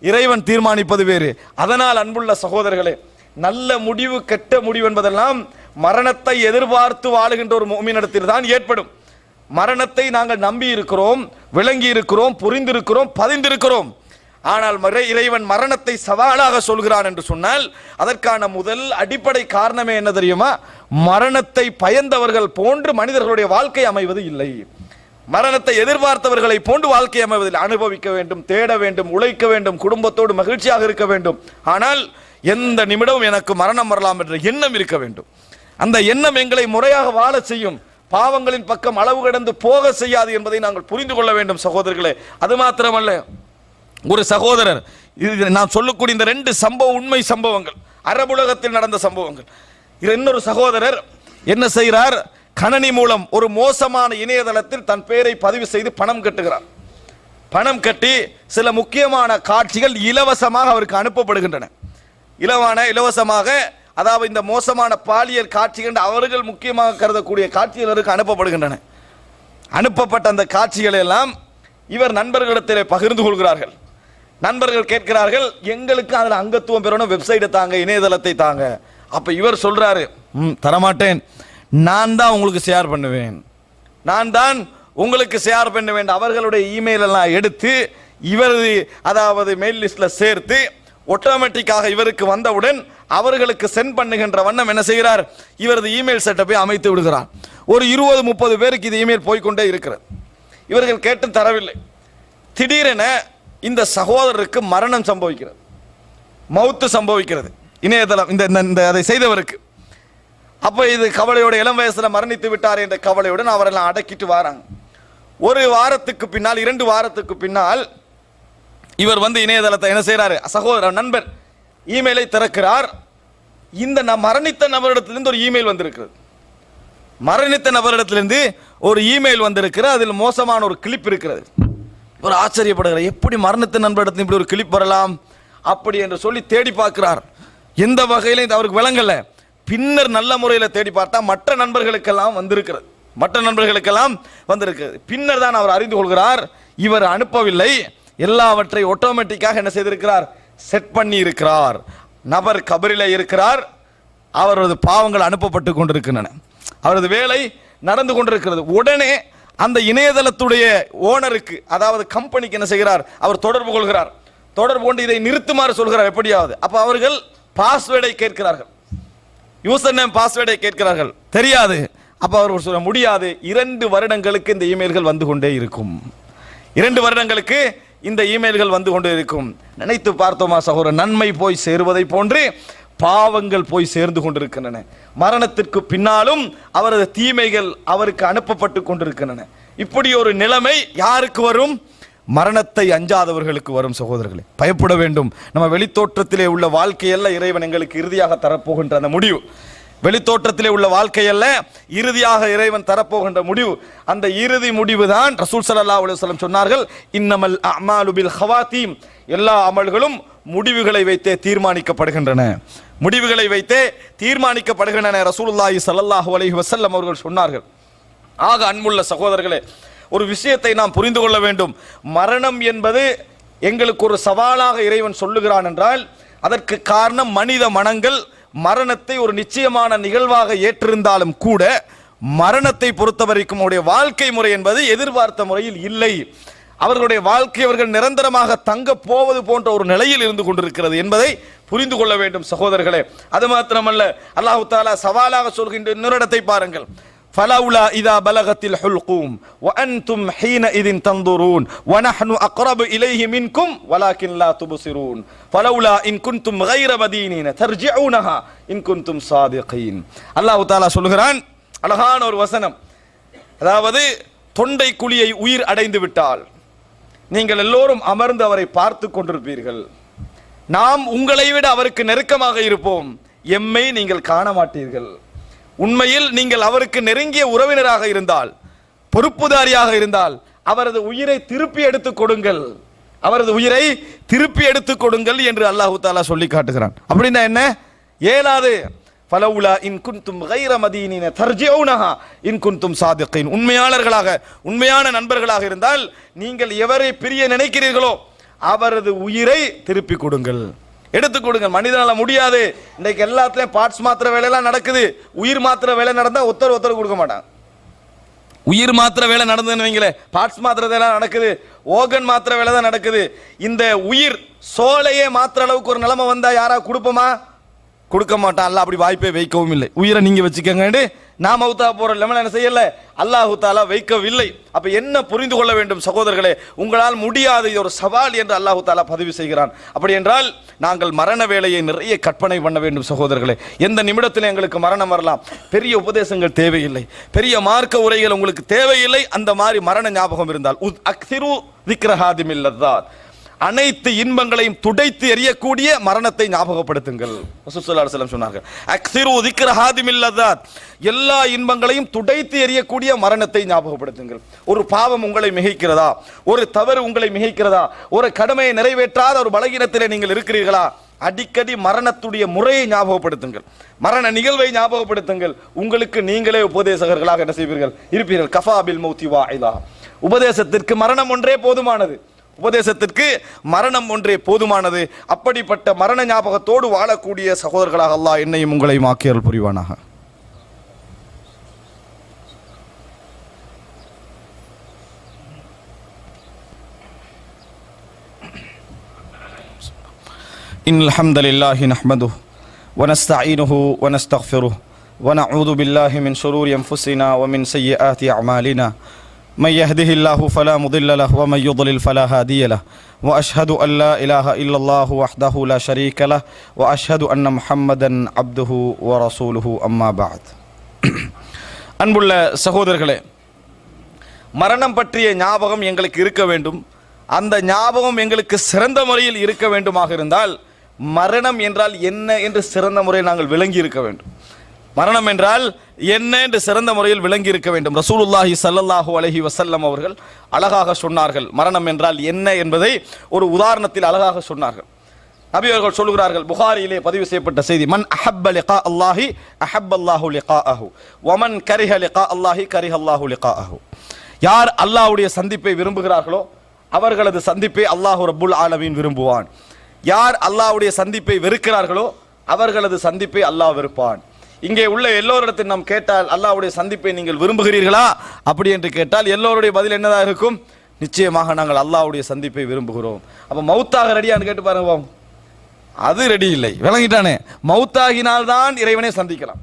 இறைவன் தீர்மானிப்பது வேறு. அதனால் அன்புள்ள சகோதரர்களே, நல்ல முடிவு கெட்ட முடிவு என்பதெல்லாம் மரணத்தை எதிர்பார்த்து வாழுகின்ற ஒரு முஃமினிடத்தில் தான் ஏற்படும். மரணத்தை நாங்கள் நம்பி இருக்கிறோம், விளங்கி இருக்கிறோம், புரிந்திருக்கிறோம், பதிந்திருக்கிறோம். ஆனால் இறைவன் மரணத்தை சவாலாக சொல்கிறான் என்று சொன்னால் அதற்கான முதல் அடிப்படை காரணமே என்ன தெரியுமா? மரணத்தை பயந்தவர்கள் போன்று மனிதர்களுடைய வாழ்க்கை அமைவது இல்லை. மரணத்தை எதிர்பார்த்தவர்களை போன்று வாழ்க்கை அமைவதில் அனுபவிக்க வேண்டும், தேட வேண்டும், உழைக்க வேண்டும், குடும்பத்தோடு மகிழ்ச்சியாக இருக்க வேண்டும். ஆனால் எந்த நிமிடமும் எனக்கு மரணம் வரலாம் என்ற எண்ணம் இருக்க வேண்டும். அந்த எண்ணம் எங்களை முறையாக வாழ செய்யும், பாவங்களின் பக்கம் அளவு கடந்து போக செய்யாது என்பதை நாங்கள் புரிந்து கொள்ள வேண்டும் சகோதரர்களே. அது மாத்திரமல்ல, ஒரு சகோதரர், இது நான் சொல்லக்கூடிய இந்த 2 சம்பவம் உண்மை சம்பவங்கள், அரபுலகத்தில் நடந்த சம்பவங்கள். இன்னொரு சகோதரர் என்ன செய்கிறார், கணனி மூலம் ஒரு மோசமான இணையதளத்தில் தன் பெயரை பதிவு செய்து பணம் கட்டுகிறார். பணம் கட்டி சில முக்கியமான காட்சிகள் இலவசமாக அவருக்கு அனுப்பப்படுகின்றன. இலவசமாக, அதாவது இந்த மோசமான பாலியல் காட்சிகள் அவர்கள் முக்கியமாக கருதக்கூடிய காட்சிகளுக்கு அனுப்பப்படுகின்றன. அனுப்பப்பட்ட அந்த காட்சிகளை எல்லாம் இவர் நண்பர்களிடத்திலே பகிர்ந்து கொள்கிறார்கள். நண்பர்கள் கேட்கிறார்கள், எங்களுக்கு அதில் அங்கத்துவம் பெறணும், வெப்சைட்டை தாங்க, இணையதளத்தை தாங்க. அப்ப இவர் சொல்றாரு, தரமாட்டேன், நான் தான் உங்களுக்கு ஷேர் பண்ணுவேன், நான் தான் உங்களுக்கு ஷேர் பண்ணுவேன். அவர்களுடைய இமெயில் எல்லாம் எடுத்து இவரது, அதாவது மெயில் லிஸ்ட்ல சேர்த்து ஆட்டோமேட்டிக்காக இவருக்கு வந்தவுடன் அவர்களுக்கு சென்ட் பண்ணுகின்ற வண்ணம் என்ன செய்கிறார், இவரது இமெயில் செட்டப்பை அமைத்து விடுகிறார். ஒரு 20-30 பேருக்கு இது இமெயில் போய்கொண்டே இருக்கிறது. இவர்கள் கேட்டு தரவில்லை. திடீரென இந்த சகோதரருக்கு மரணம் சம்பவிக்கிறது, மௌத்து சம்பவிக்கிறது இணையதளம் இந்த அதை செய்தவருக்கு. அப்ப இது கவலையோட, இளம் வயசுல மரணித்து விட்டார் என்ற கவலையுடன் அவரெல்லாம் அடக்கிட்டு வராங்க. ஒரு வாரத்துக்கு பின்னால், 2 வாரத்துக்கு பின்னால் இவர் இணையதளத்தை என்ன செய்யறாரு, சகோதரர் நண்பர் இமெயிலை திறக்கிறார். இந்த மரணித்த நபரிடத்திலிருந்து ஒரு இமெயில் வந்திருக்கிறது. மரணித்த நபரிடத்திலிருந்து ஒரு இமெயில் வந்திருக்கிறது. அதில் மோசமான ஒரு கிளிப் இருக்கிறது. ஒரு ஆச்சரியப்படுகிறார், எப்படி மரணித்த நண்பரிடத்தில் இப்படி ஒரு கிளிப் வரலாம் அப்படி என்று சொல்லி தேடி பார்க்கிறார். எந்த வகையிலும் அவருக்கு விளங்கல. பின்னர் நல்ல முறையில் தேடி பார்த்தா மற்ற நண்பர்களுக்கெல்லாம் வந்திருக்கிறது. பின்னர் தான் அவர் அறிந்து கொள்கிறார், இவர் அனுப்பவில்லை, எல்லாவற்றை ஆட்டோமேட்டிக்காக என்ன செய்திருக்கிறார், செட் பண்ணி இருக்கிறார். நபர் கபரிலே இருக்கிறார், அவரது பாவங்கள் அனுப்பப்பட்டு கொண்டிருக்கின்றன, அவரது வேலை நடந்து கொண்டிருக்கிறது. உடனே அந்த இணையதளத்துடைய ஓனருக்கு, அதாவது கம்பெனிக்கு என்ன செய்கிறார், அவர் தொடர்பு கொள்கிறார். தொடர்பு கொண்டு இதை நிறுத்துமாறு சொல்கிறார் எப்படியாவது. அப்ப அவர்கள் பாஸ்வேர்டை கேட்கிறார்கள், யூசர் நேம் பாஸ்வேர்டை கேட்கிறார்கள், தெரியாது. அப்ப அவர் சொல்ல முடியாது, 2 வருடங்களுக்கு இந்த இமெயில்கள் வந்து கொண்டே இருக்கும், 2 வருடங்களுக்கு இந்த இமெயில்கள் வந்து கொண்டே இருக்கும். நினைத்து பார்த்தோமா சகோதரர், நன்மை போய் சேருவதை போன்று பாவங்கள் போய் சேர்ந்து கொண்டிருக்கின்றன. மரணத்திற்கு பின்னாலும் அவரது தீமைகள் அவருக்கு அனுப்பப்பட்டு கொண்டிருக்கின்றன. இப்படி ஒரு நிலைமை யாருக்கு வரும்? மரணத்தை அஞ்சாதவர்களுக்கு வரும். சகோதரர்களே, பயப்பட வேண்டும். நம்ம வெளித்தோற்றத்திலே உள்ள வாழ்க்கையல்ல இறைவன் எங்களுக்கு இறுதியாக தரப்போகின்ற அந்த முடிவு. வெளித்தோற்றத்திலே உள்ள வாழ்க்கையல்ல இறுதியாக இறைவன் தரப்போகின்ற முடிவு. அந்த இறுதி முடிவு தான் ரசூல் ஸல்லல்லாஹு அலைஹி வஸல்லம் சொன்னார்கள், இன்னமல் அஅமாலு பில் ஹவாத்தீம். எல்லா அமல்களும் முடிவுகளை வைத்தே தீர்மானிக்கப்படுகின்றன. முடிவுகளை வைத்தே தீர்மானிக்கப்படுகின்றன ரசூலுல்லாஹி ஸல்லல்லாஹு அலைஹி வஸல்லம் அவர்கள் சொன்னார்கள். ஆக அன்புள்ள சகோதரர்களே, ஒரு விஷயத்தை நாம் புரிந்து கொள்ள வேண்டும். மரணம் என்பது எங்களுக்கு ஒரு சவாலாக இறைவன் சொல்லுகிறான் என்றால் அதற்கு காரணம் மனித மனங்கள் மரணத்தை ஒரு நிச்சயமான நிகழ்வாக ஏற்றிருந்தாலும் கூட மரணத்தை பொறுத்தவரைக்கும் அவருடைய வாழ்க்கை முறை என்பது எதிர்பார்த்த முறையில் இல்லை. அவர்களுடைய வாழ்க்கை அவர்கள் நிரந்தரமாக தங்க போவது போன்ற ஒரு நிலையில் இருந்து கொண்டிருக்கிறது என்பதை புரிந்து கொள்ள வேண்டும் சகோதரர்களே. அது மாத்திரமல்ல, அல்லாஹ் தஆலா சவாலாக சொல்கின்ற இன்னொரு இடத்தை பாருங்கள். فلولا إذا بلغت الحلقوم وأنتم حينئذ تنظرون ونحن أقرب إليه منكم ولكن لا تبصرون فلولا إن كنتم غير مدينين ترجعونها إن كنتم صادقين. அல்லாஹ் தஆலா சொல்கிறான், அழகான ஒரு வசனம். அதாவது தொண்டை குழியை உயிர் அடைந்து விட்டால் நீங்கள் எல்லோரும் அமர்ந்து அவரை பார்த்து கொண்டிருப்பீர்கள். நாம் உங்களை விட அவருக்கு நெருக்கமாக இருப்போம், எம்மை நீங்கள் காண மாட்டீர்கள். உண்மையில் நீங்கள் அவருக்கு நெருங்கிய உறவினராக இருந்தால், பொறுப்புதாரியாக இருந்தால் அவரது உயிரை திருப்பி எடுத்துக் கொடுங்கள், அவரது உயிரை திருப்பி எடுத்துக் கொடுங்கள் என்று அல்லாஹ் தஆலா சொல்லி காட்டுகிறான். அப்படின்னா என்ன? ஏலாது. ஃபலவுலா இன் குன்தும் கைர மதீனின தர்ஜிஊனஹா இன் குன்தும் சாதிகீன். உண்மையாளர்களாக, உண்மையான நண்பர்களாக இருந்தால் நீங்கள் எவரை பிரிய நினைக்கிறீர்களோ அவரது உயிரை திருப்பி கொடுங்கள், எடுத்துக் கொடுங்க. மனிதனால முடியாது. இன்றைக்கு எல்லாத்துலயும் பார்ட்ஸ் மாத்திர வேலையெல்லாம் நடக்குது. உயிர் மாத்திர வேலை நடந்தா ஒருத்தர் கொடுக்க மாட்டாங்க. உயிர் மாத்திர வேலை நடந்ததுன்னு வைங்களே, பார்ட்ஸ் மாத்திரதெல்லாம் நடக்குது, ஓகன் மாத்திர வேலை தான் நடக்குது. இந்த உயிர் சோலையே மாத்திர அளவுக்கு ஒரு நிலைமை வந்தா யாரா கொடுப்போமா? கொடுக்க மாட்டான். அல்லாஹ் அப்படி வாய்ப்பை வைக்கவும் இல்லை. உயிரை நீங்க வச்சுக்கங்க, நாம் மௌத்தா போற லெவல் என்ன செய்யல, அல்லாஹ் தஆலா வைக்கவில்லை. அப்ப என்ன புரிந்து கொள்ள வேண்டும் சகோதரர்களே, உங்களால் முடியாது, ஒரு சவால் என்று அல்லாஹ் தஆலா பதிவு செய்கிறான். அப்படி என்றால் நாங்கள் மரண வேளையை நிறைய கற்பனை பண்ண வேண்டும் சகோதரர்களே. எந்த நிமிடத்தில் எங்களுக்கு மரணம் வரலாம். பெரிய உபதேசங்கள் தேவையில்லை, பெரிய மார்க்க உரைகள் உங்களுக்கு தேவையில்லை. அந்த மாதிரி மரண ஞாபகம் இருந்தால் அக்ஸிரு ذِكْرَ هَادِمِ اللَّذَّاتِ, அனைத்து இன்பங்களையும் துடைத்து எறியக்கூடிய மரணத்தை ஞாபகப்படுத்துங்கள். ரசூல் ஸல்லல்லாஹு அலைஹி வஸல்லம் சொன்னார்கள், அக்ஸிரு ذِكْرَ هَادِمِ اللَّذَّاتِ, எல்லா இன்பங்களையும் துடைத்து எறியக்கூடிய மரணத்தை ஞாபகப்படுத்துங்கள். ஒரு பாவம் உங்களை மிகைக்கிறதா, ஒரு தவறு உங்களை மிகைக்கிறதா, ஒரு கடமையை நிறைவேற்றாத ஒரு பலகீனத்திலே நீங்கள் இருக்கிறீர்களா, அடிக்கடி மரணத்துடைய முறையை ஞாபகப்படுத்துங்கள், மரண நிகழ்வை ஞாபகப்படுத்துங்கள். உங்களுக்கு நீங்களே உபதேசகர்களாக என்ன செய்வீர்கள், இருப்பீர்கள். கஃபா பில் மௌத்தி வாஇலா, உபதேசத்திற்கு மரணம் ஒன்றே போதுமானது, உபதேசத்திற்கு மரணம் ஒன்றே போதுமானது. அப்படிப்பட்ட மரண ஞாபகத்தோடு வாழக்கூடிய சகோதரர்களாக அல்லாஹ் என்னையும் உங்களையும் ஆக்கியருள் புரிவானாக. இன்னல் ஹம்தலில்லாஹி நஹ்மதுஹு வ நஸ்தஈனுஹு வ நஸ்தக்ஃபிருஹு வ நஊது பில்லாஹி மின் ஷுரூரி அன்ஃபுஸினா வ மின் ஸய்யிஆத்தி அஅமாலினா. من يهده الله فلا مضل له ومن يضلل فلا هادي له وأشهد أن لا إله إلا الله وحده لا شريك له وأشهد أن محمدا عبده ورسوله أما بعد. அன்புள்ள சகோதரர்களே, மரணம் பற்றிய ஞாபகம் எங்களுக்கு இருக்க வேண்டும். அந்த ஞாபகம் எங்களுக்கு சிறந்த முறையில் இருக்க வேண்டுமாக இருந்தால் மரணம் என்றால் என்ன என்று சிறந்த முறையில் நாங்கள் விளங்கி இருக்க வேண்டும். மரணம் என்றால் என்ன என்று சிறந்த முறையில் விளங்கி இருக்க வேண்டும். ரசூலுல்லாஹி ஸல்லல்லாஹு அலைஹி வஸல்லம் அவர்கள் அழகாக சொன்னார்கள். மரணம் என்றால் என்ன என்பதை ஒரு உதாரணத்தில் அழகாக சொன்னார்கள். நபி அவர்கள் சொல்கிறார்கள், புகாரியிலே பதிவு செய்யப்பட்ட செய்தி, மன் அஹப்ப லிகா அல்லாஹி அஹப்பல்லாஹு லிகாஅஹு வ மன் கரிஹ லிகா அல்லாஹி கரிஹல்லாஹு லிகாஅஹு. யார் அல்லாஹ்வுடைய சந்திப்பை விரும்புகிறார்களோ அவர்களது சந்திப்பை அல்லாஹ் ரப்புல் ஆலமீன் விரும்புவான். யார் அல்லாஹ்வுடைய சந்திப்பை வெறுக்கிறார்களோ அவர்களது சந்திப்பை அல்லாஹ் வெறுப்பான். இங்கே உள்ள எல்லோரிடத்தில் நாம் கேட்டால் அல்லாஹ்வுடைய சந்திப்பை நீங்கள் விரும்புகிறீர்களா அப்படி என்று கேட்டால் எல்லோருடைய பதில் என்னதான் இருக்கும்? நிச்சயமாக நாங்கள் அல்லாஹ்வுடைய சந்திப்பை விரும்புகிறோம். அப்ப மௌத்தாக ரெடியான்னு கேட்டு பாருங்க, அது ரெடி இல்லை. விளங்கிட்டானே, மௌத்தாகினால்தான் இறைவனை சந்திக்கலாம்.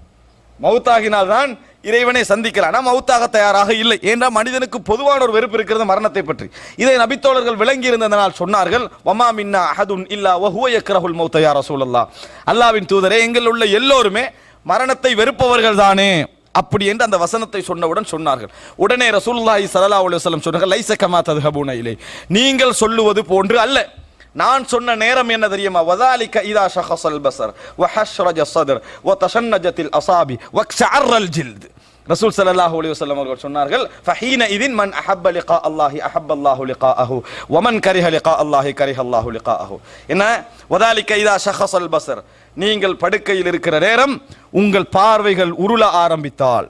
மௌத்தாகினால்தான் இறைவனை சந்திக்கலாம். ஆனால் மௌத்தாக தயாராக இல்லை. ஏனென்றால் மனிதனுக்கு பொதுவான ஒரு வெறுப்பு இருக்கிறது மரணத்தை பற்றி. இதை நபித்தோழர்கள் விளங்கி இருந்ததனால் சொன்னார்கள், வமா மின்னா அஹதுன் இல்லா வஹுவ யக்ரஹுல் மௌத யா ரசூலல்லாஹ். அல்லாஹ்வின் தூதரே, எங்கள் உள்ள எல்லோருமே மரணத்தை வெறுப்பவர்கள் தானே அப்படி என்று அந்த வசனத்தை சொன்னவுடன் சொன்னார்கள். உடனே ரசூலுல்லாஹி ஸல்லல்லாஹு அலைஹி வஸல்லம் சொன்னார்கள், லைஸ கமா தத்ஹபூன இலை, நீங்கள் சொல்லுவது போன்று அல்ல. நான் சொன்ன நேரம் என்ன தெரியுமா? வதாலிக இதா ஷஹஸல் பஸர் வ ஹஷ்ரஜ ஸத்ர் வ தஷன்னஜத்தில் அஸாபி வ க்ஷஅர்ரல் ஜில்த். ரசூல் ஸல்லல்லாஹு அலைஹி வஸல்லம் அவர்கள் சொன்னார்கள், ஃபஹீன இதின் மன் அஹப்ப லிகா அல்லாஹி அஹப்ப அல்லாஹு லிகாஅஹு வ மன் கரிஹ லிகா அல்லாஹி கரிஹ அல்லாஹு லிகாஅஹு. என்ன? வதாலிக இதா ஷஹஸல் பஸர், நீங்கள் படுக்கையில் இருக்கிற நேரம் உங்கள் பார்வைகள் உருள ஆரம்பித்தால்,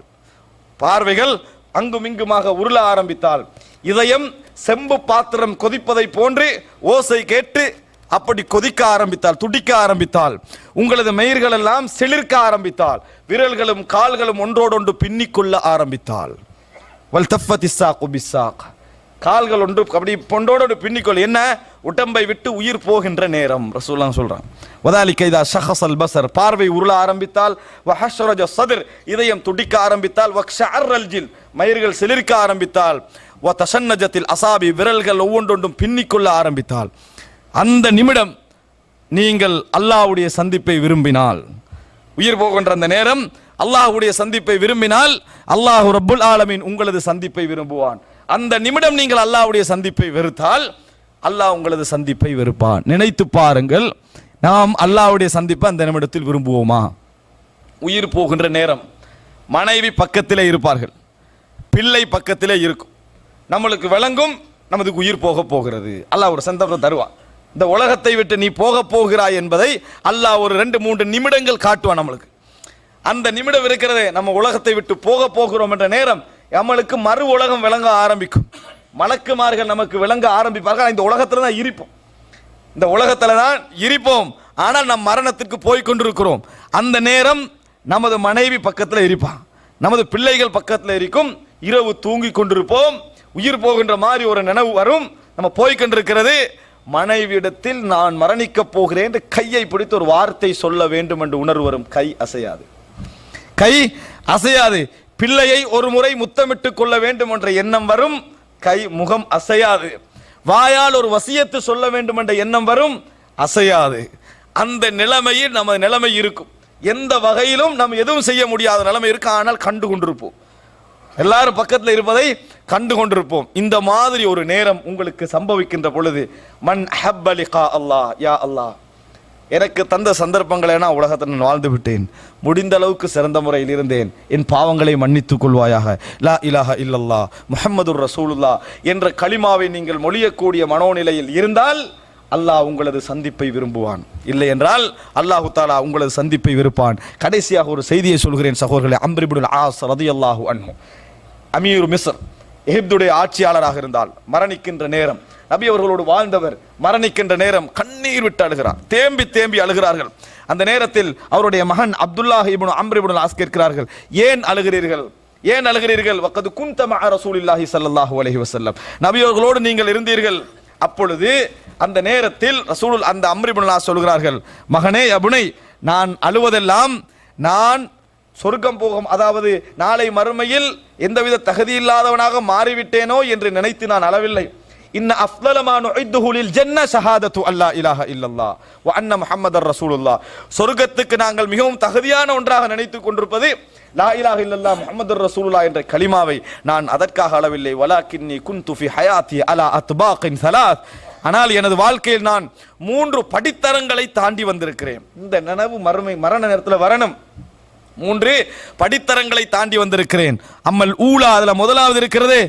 பார்வைகள் அங்குமிங்குமாக உருள ஆரம்பித்தால், இதயம் செம்பு பாத்திரம் கொதிப்பதை போன்று ஓசை கேட்டு அப்படி கொதிக்க ஆரம்பித்தால், துடிக்க ஆரம்பித்தால், உங்களது மயிர்கள் எல்லாம் செளிர்க்க ஆரம்பித்தால், விரல்களும் கால்களும் ஒன்றோடொன்று பின்னிக்கொள்ள ஆரம்பித்தால், வல் தஃபத் இஸ்ஸாகு பிஸ்ஸாக், கால்கள் ஒன்று அப்படி பொண்டோடு பின்னிக்கொள், என்ன? உடம்பை விட்டு உயிர் போகின்ற நேரம். ரசூலுல்லாஹ் சொல்றாங்க, வதாலிக இதா ஷஹஸல் பஸர், பார்வை உருள ஆரம்பித்தால், வ ஹஷ்ரஜ ஸத்ர், இதயம் துடிக்க ஆரம்பித்தால், வ க்ஷஅர்ரல் ஜில், மயிர்கள் செளிர்க்க ஆரம்பித்தால், வ தஷன்னஜத்தில் அஸாபி, விரல்கள் ஒவ்வொன்றொன்றும் பின்னிக்கொள்ள ஆரம்பித்தால், அந்த நிமிடம் நீங்கள் அல்லாஹ்வுடைய சந்திப்பை விரும்பினால், உயிர் போகின்ற அந்த நேரம் அல்லாஹ்வுடைய சந்திப்பை விரும்பினால், அல்லாஹ் ரப்புல் ஆலமீன் உங்களது சந்திப்பை விரும்புவான். அந்த நிமிடம் நீங்கள் அல்லாஹ்வுடைய சந்திப்பை வெறுத்தால் அல்லாஹ் உங்களது சந்திப்பை வெறுப்பான். நினைத்து பாருங்கள், நாம் அல்லாஹ்வுடைய சந்திப்பை அந்த நிமிடத்தில் விரும்புவோமா? உயிர் போகின்ற நேரம் மனைவி பக்கத்திலே இருப்பார்கள், பிள்ளை பக்கத்திலே இருக்கும், நம்மளுக்கு விளங்கும் நமது உயிர் போக போகிறது. அல்லாஹ் ஒரு சந்தர்ப்பம் தருவான். இந்த உலகத்தை விட்டு நீ போக போகிறாய் என்பதை அல்லாஹ் ஒரு 2-3 நிமிடங்கள் காட்டுவான் நம்மளுக்கு. அந்த நிமிடம் இருக்கிறதே, நம்ம உலகத்தை விட்டு போக போகிறோம் என்ற நேரம் நம்மளுக்கு மறு உலகம் விளங்க ஆரம்பிக்கும். மலக்குமார்கள் நமக்கு விளங்க ஆரம்பிப்பார்கள். இந்த உலகத்துல தான் இருப்போம், இந்த உலகத்துல தான் இருப்போம், ஆனால் நம் மரணத்திற்கு போய் கொண்டிருக்கிறோம். அந்த நேரம் நமது மனைவி பக்கத்தில் இருப்பான், நமது பிள்ளைகள் பக்கத்தில் இருக்கும், இரவு தூங்கி கொண்டிருப்போம், உயிர் போகின்ற மாதிரி ஒரு நினைவு வரும், நம்ம போய்கொண்டிருக்கிறது. மனைவியிடத்தில் நான் மரணிக்க போகிறேன் என்று கையை பிடித்து ஒரு வார்த்தை சொல்ல வேண்டும் என்று உணர்வு வரும். கை அசையாது, கை அசையாது. பிள்ளையை ஒரு முறை முத்தமிட்டு கொள்ள வேண்டும் என்ற எண்ணம் வரும், கை முகம் அசையாது. வாயால் ஒரு வசியத்து சொல்ல வேண்டும் என்ற எண்ணம் வரும், அசையாது. அந்த நிலைமையில் நம்ம நிலைமை இருக்கும். எந்த வகையிலும் நம்ம எதுவும் செய்ய முடியாத நிலைமை இருக்கு, ஆனால் கண்டு கொண்டிருப்போம், எல்லாரும் பக்கத்தில் இருப்பதை கண்டு கொண்டிருப்போம். இந்த மாதிரி ஒரு நேரம் உங்களுக்கு சம்பவிக்கின்ற பொழுது, மன் அஹப்ப லிகா அல்லாஹ், யா அல்லாஹ் எனக்கு தந்த சந்தர்ப்பங்களை நான் உலகத்தில் நான் வாழ்ந்து விட்டேன், முடிந்த அளவுக்கு சிறந்த முறையில் இருந்தேன், என் பாவங்களை மன்னித்துக் கொள்வாயாக, லா இலாஹ இல்லல்லாஹ் முஹம்மதுர் ரசூலுல்லாஹ் என்ற கலிமாவை நீங்கள் மொழியக்கூடிய மனோநிலையில் இருந்தால் அல்லாஹ் உங்களது சந்திப்பை விரும்புவான். இல்லை என்றால் அல்லாஹு தஆலா உங்களது சந்திப்பை விருப்பான். கடைசியாக ஒரு செய்தியை சொல்கிறேன் சகோதரர்களே. அம்ர் இப்னுல் ஆஸ் ரலியல்லாஹு அன்ஹு, அமீர் மிஸ்ர், எகிப்துடைய ஆட்சியாளராக இருந்தால், மரணிக்கின்ற நேரம், நபி அவர்களோடு வாழ்ந்தவர், மரணிக்கின்ற நேரம் கண்ணீர் விட்டு அழுகிறார், தேம்பி தேம்பி அழுகிறார்கள். அந்த நேரத்தில் அவருடைய மகன் அப்துல்லாஹ் இப்னு அம்ர் இப்னுல் ஆஸ் கேட்கிறார்கள், ஏன் அழுகிறீர்கள், ஏன் அழுகிறீர்கள்? வக்கது குன்த மஅ ரசூலில்லாஹி ஸல்லல்லாஹு அலைஹி வஸல்லம், நபி அவர்களோடு நீங்கள் இருந்தீர்கள். அப்பொழுது அந்த நேரத்தில் ரசூல் அந்த அம்ர் இப்னுல் ஆஸ் சொல்கிறார்கள், மகனே அபுனை, நான் அழுவதெல்லாம் நான் சொர்க்கம் போகும், அதாவது நாளை மறுமையில் எந்தவித தகுதி இல்லாதவனாக மாறிவிட்டேனோ என்று நினைத்து நான் அளவில்லை. இன்ன அஃதல மா நுஇதுஹு லில் ஜன்ன ஷஹாதத்து அல்லா இலாஹ இல்லல்லாஹ் வ அன்ன முஹம்மதர் ரசூலுல்லாஹ், சொர்க்கத்துக்கு நாங்கள் மிகவும் தகுதியான ஒன்றாக நினைத்துக் கொண்டிருப்பது லா இலாஹ இல்லல்லாஹ் முஹம்மதுர் ரசூலுல்லாஹ் என்ற கலிமாவை. நான் அதற்காக அளவில்லை. வலாக்கின்னி குன்து ஃபி ஹயாத்தி அலா அத்பாகின் ஸலாத், ஆனால் எனது வாழ்க்கையில் நான் 3 படித்தரங்களை தாண்டி வந்திருக்கிறேன். இந்த நினைவு மரண நேரத்தில் வரணும். 3 படித்தரங்களை தாண்டி வந்திருக்கிறேன். அம்மல் ஊலா, அதுல முதலாவது இருக்கிறது,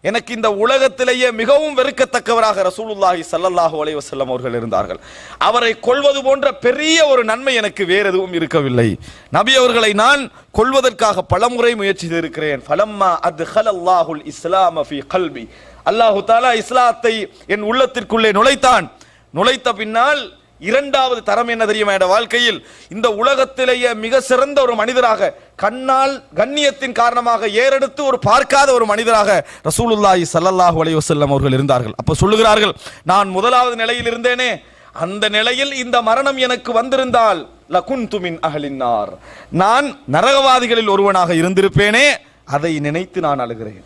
எனக்கு இந்த உலகத்திலேயே மிகவும் வெறுக்கத்தக்கவராக ரசூலுல்லாஹி ஸல்லல்லாஹு அலைஹி வஸல்லம் அவர்கள் இருந்தார்கள். அவரை கொல்வது போன்ற பெரிய ஒரு நன்மை எனக்கு வேறு எதுவும் இருக்கவில்லை. நபி அவர்களை நான் கொல்வதற்காக பலமுறை முயற்சி செய்திருக்கிறேன். ஃபலம்மா அத்கலல்லாஹுல் இஸ்லாம ஃபீ கல்பி, அல்லாஹு தஆலா இஸ்லாத்தை என் உள்ளத்திற்குள்ளே நுழைத்த பின்னால் இரண்டாவது தரம் என்ன தெரியுமா? என்ற வாழ்க்கையில் இந்த உலகத்திலேயே மிக சிறந்த ஒரு மனிதராக, கண்ணால் கண்ணியத்தின் காரணமாக ஏறெடுத்து ஒரு பார்க்காத ஒரு மனிதராக ரசூலுல்லாஹி ஸல்லல்லாஹு அலைஹி வஸல்லம் அவர்கள் இருந்தார்கள். அப்ப சொல்லுகிறார்கள், நான் முதலாவது நிலையில் இருந்தேனே, அந்த நிலையில் இந்த மரணம் எனக்கு வந்திருந்தால் லகுன்து மின் அஹ்லின் நார். நான் நரகவாதிகளில் ஒருவனாக இருந்திருப்பேனே, அதை நினைத்து நான் அழுகிறேன்.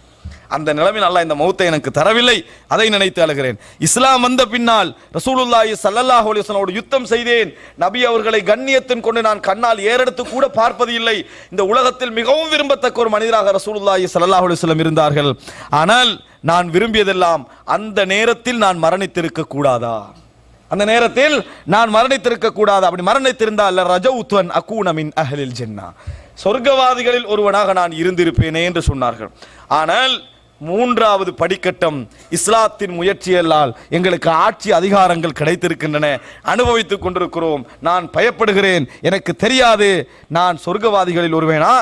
அந்த நிலைமையில் அல்லாஹ் இந்த மௌத்தை எனக்கு தரவில்லை, அதை நினைத்து அழுகிறேன். இஸ்லாம் வந்த பின்னால் ரசூலுல்லாஹி ஸல்லல்லாஹு அலைஹி வஸல்லம் யுத்தம் செய்தேன். நபி அவர்களை கண்ணியத்தின் கொண்டு நான் கண்ணால் ஏறெடுத்து கூட பார்ப்பது இல்லை. இந்த உலகத்தில் மிகவும் விரும்பத்தக்க ஒரு மனிதராக ரசூலுல்லாஹி ஸல்லல்லாஹு அலைஹி வஸல்லம் இருந்தார்கள். ஆனால் நான் விரும்பியதெல்லாம் அந்த நேரத்தில் நான் மரணித்திருக்க கூடாதா, அந்த நேரத்தில் நான் மரணித்திருக்க கூடாதா? அப்படி மரணித்திருந்தால் ரஜவுத்வன் அகூன மின் அஹ்லில் ஜன்னah, சொர்க்கவாதிகளில் ஒருவனாக நான் இருந்திருப்பேனே என்று சொன்னார்கள். ஆனால் மூன்றாவது படிக்கட்டம், இஸ்லாத்தின் முயற்சியல்லால் எங்களுக்கு ஆட்சி அதிகாரங்கள் கிடைத்திருக்கின்றன, அனுபவித்துக் கொண்டிருக்கிறோம். நான் பயப்படுகிறேன், எனக்கு தெரியாது நான் சொர்க்கவாதிகளில் ஒருவனா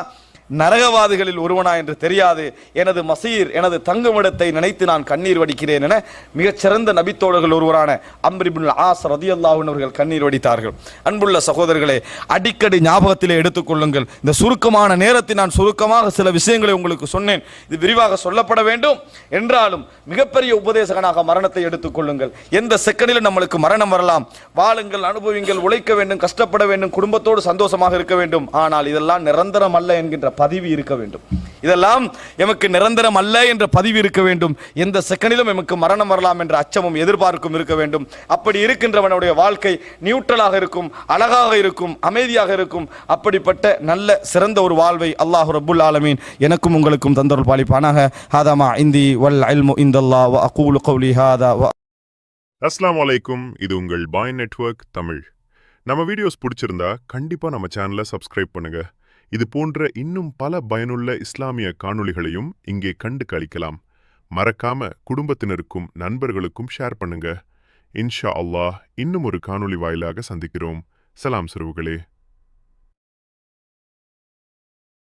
நரகவாதிகளில் ஒருவனா என்று தெரியாது. எனது மசீர், எனது தங்குமிடத்தை நினைத்து நான் கண்ணீர் வடிக்கிறேன் என மிகச்சிறந்த நபித்தோழர்கள் ஒருவரான அம்ர் இப்னுல் ஆஸ் ரலியல்லாஹு அன்ஹு அவர்கள் கண்ணீர் வடித்தார்கள். அன்புள்ள சகோதரர்களே, அடிக்கடி ஞாபகத்திலே எடுத்துக்கொள்ளுங்கள். இந்த சுருக்கமான நேரத்தில் நான் சுருக்கமாக சில விஷயங்களை உங்களுக்கு சொன்னேன். இது விரிவாக சொல்லப்பட வேண்டும் என்றாலும் மிகப்பெரிய உபதேசகனாக மரணத்தை எடுத்துக்கொள்ளுங்கள். எந்த செகண்டிலும் நம்மளுக்கு மரணம் வரலாம். வாழுங்கள், அனுபவிங்கள், உழைக்க வேண்டும், கஷ்டப்பட வேண்டும், குடும்பத்தோடு சந்தோஷமாக இருக்க வேண்டும். ஆனால் இதெல்லாம் நிரந்தரம் அல்ல என்கின்ற பதிவு இருக்க வேண்டும். இதெல்லாம் எமக்கு நிரந்தரம் அல்ல என்ற பதிவு இருக்க வேண்டும். எந்த செகண்டிலும் எமக்கு மரணம் வரலாம் என்ற அச்சமும் எதிர்பார்க்கும் இருக்க வேண்டும். அப்படி இருக்கின்றவனுடைய வாழ்க்கை நியூட்ரலாக இருக்கும், அழகாக இருக்கும், அமைதியாக இருக்கும். அப்படிப்பட்ட நல்ல சிறந்த ஒரு வாழ்வை அல்லாஹ் ரப்புல் ஆலமீன் எனக்கும் உங்களுக்கும் தந்தருள் பாலிப்பானாக. ஹாதமா இந்தி வல் இல்மு இந்தல்லாஹ் வ அகூலு கௌலி ஹாதா வ. அஸ்ஸலாமு அலைக்கும். இது உங்கள் பாய் நெட்வொர்க் தமிழ். நம்ம வீடியோஸ் பிடிச்சிருந்தா கண்டிப்பா நம்ம சேனலை சப்ஸ்கிரைப் பண்ணுங்க. இது போன்ற இன்னும் பல பயனுள்ள இஸ்லாமிய காணொளிகளையும் இங்கே கண்டு களிக்கலாம். மறக்காம குடும்பத்தினருக்கும் நண்பர்களுக்கும் ஷேர் பண்ணுங்க. இன்ஷா அல்லாஹ் இன்னும் ஒரு காணொளி வாயிலாக சந்திக்கிறோம். சலாம் சிறுவுகளே.